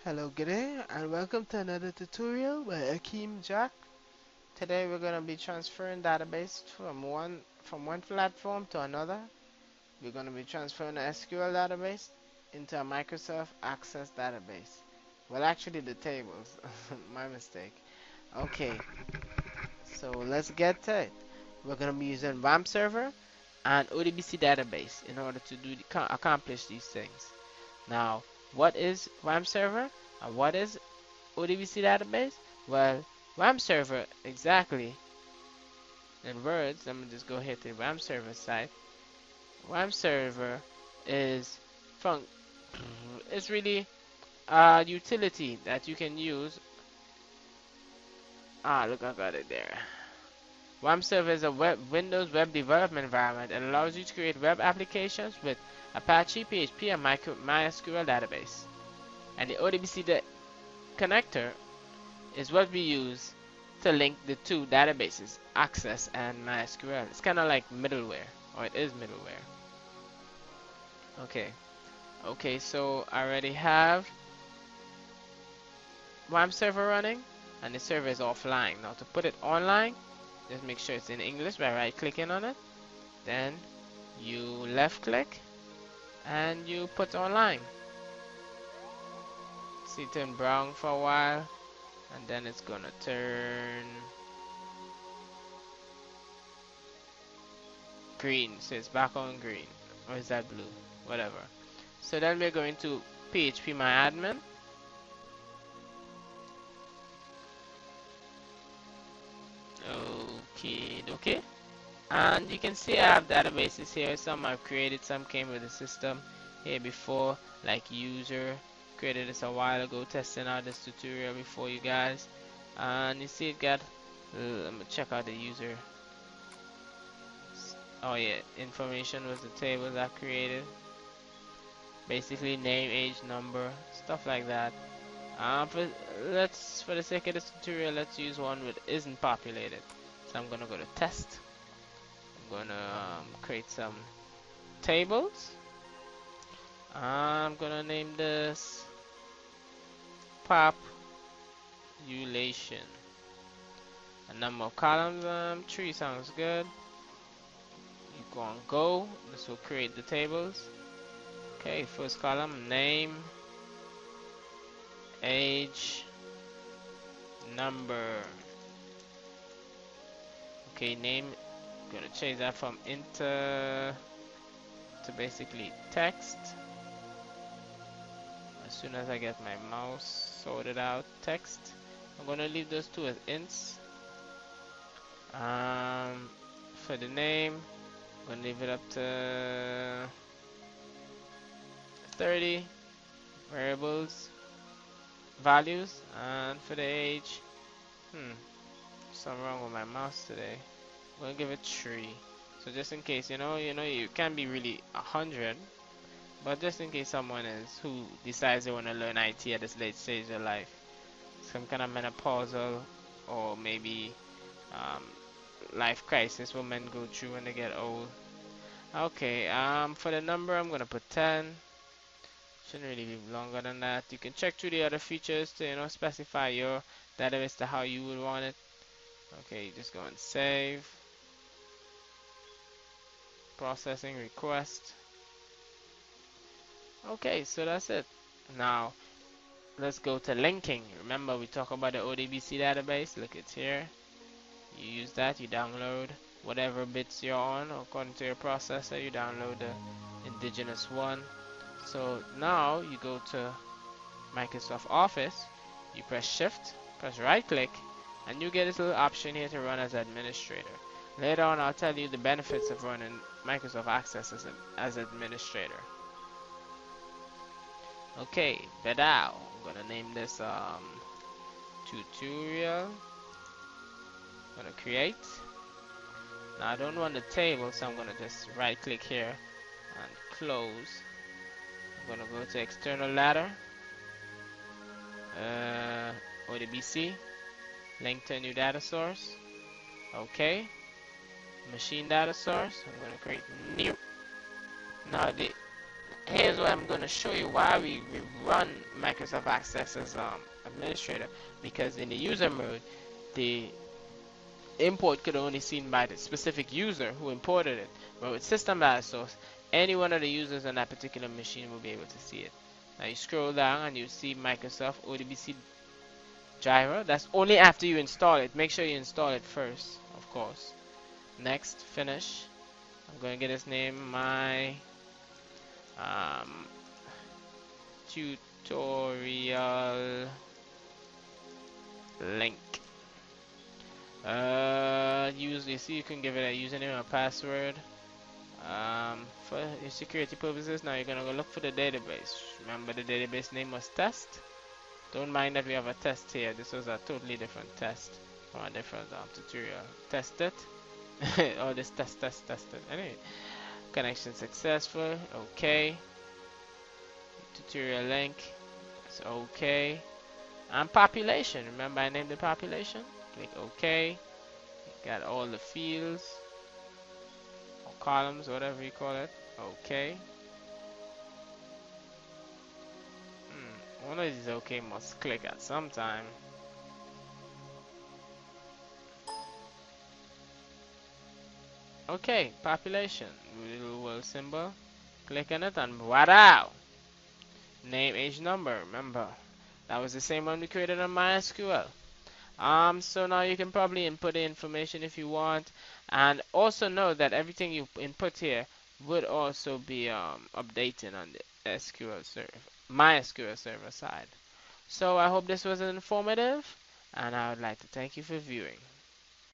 Hello, good day, and welcome to another tutorial by Akeem Jack. Today we're going to be transferring database from one platform to another. We're going to be transferring an SQL database into a Microsoft Access database. Well, actually the tables. My mistake. Okay, so let's get to it. We're going to be using WAMP server and ODBC database in order to accomplish these things. Now, what is WAMP server and what is ODBC database? Well, WAMP server, exactly in words, let me just go here to the WAMP server site. WAMP server is from it's really a utility that you can use. Look, I got it there. WAMP server is a Windows web development environment and allows you to create web applications with Apache, PHP, and MySQL database. And the ODBC connector is what we use to link the two databases, Access and MySQL. It's kind of like middleware, or it is middleware. Okay, so I already have WAMP server running, and the server is offline. Now to put it online, just make sure it's in English by right-clicking on it. Then you left-click, and you put online. See it turn brown for a while, and then it's gonna turn green, so it's back on green, or is that blue? Whatever. So then we're going to PHP my admin. Okay, and you can see I have databases here. Some I've created, some came with the system here before, like user. Created this a while ago, testing out this tutorial before you guys, and you see it got. Let me check out the user. Oh yeah, information was the table that I created. Basically name, age, number, stuff like that. For the sake of this tutorial, let's use one that isn't populated. So I'm gonna go to test. I'm gonna create some tables. I'm gonna name this population. A number of columns, 3 sounds good. You go on go. This will create the tables. Okay, first column, name, age, number. Okay, name, I'm gonna change that from enter to basically text. As soon as I get my mouse sorted out, text. I'm gonna leave those two as ints. For the name, I'm gonna leave it up to 30 variables, values, and for the age, something wrong with my mouse today. I'm gonna give it 3. So just in case, you can't be really 100, but just in case someone is who decides they want to learn IT at this late stage of life, some kind of menopausal or maybe life crisis women go through when they get old. Okay, for the number I'm gonna put 10. Shouldn't really be longer than that. You can check through the other features to specify your database to how you would want it. Okay, just go and save. Processing request. Okay, so that's it. Now let's go to linking. Remember we talked about the ODBC database. Look, it's here. You use that, you download whatever bits you're on according to your processor. You download the indigenous one. So now you go to Microsoft Office, you press shift, press right click, and you get this little option here to run as administrator. Later on I'll tell you the benefits of running Microsoft Access as administrator. Okay, but now I'm gonna name this tutorial. I'm gonna create. Now I don't want the table, so I'm gonna just right click here and close. I'm gonna go to external ladder, ODBC, link to a new data source. Okay, machine data source. I'm gonna create new. Now here's what I'm going to show you why we run Microsoft Access as administrator, because in the user mode, the import could only seen by the specific user who imported it. But with system as source, any one of the users on that particular machine will be able to see it. Now you scroll down and you see Microsoft ODBC Gyro. That's only after you install it. Make sure you install it first, of course. Next, finish. I'm going to get his name, my um, tutorial link. You see, you can give it a username or password. For your security purposes, now you're gonna go look for the database. Remember, the database name was test. Don't mind that we have a test here. This was a totally different test from a different tutorial. Test it. Oh, this tested. Anyway, connection successful. Okay. Tutorial link. It's okay. And population. Remember, I named the population. Click OK. Got all the fields or columns, whatever you call it. OK. One of these OK must click at some time. Okay, population. Little world symbol. Click on it and wow! Name, age, number. Remember, that was the same one we created on MySQL. So now you can probably input the information if you want, and also know that everything you input here would also be updating on the SQL server, MySQL server side. So I hope this was informative, and I would like to thank you for viewing.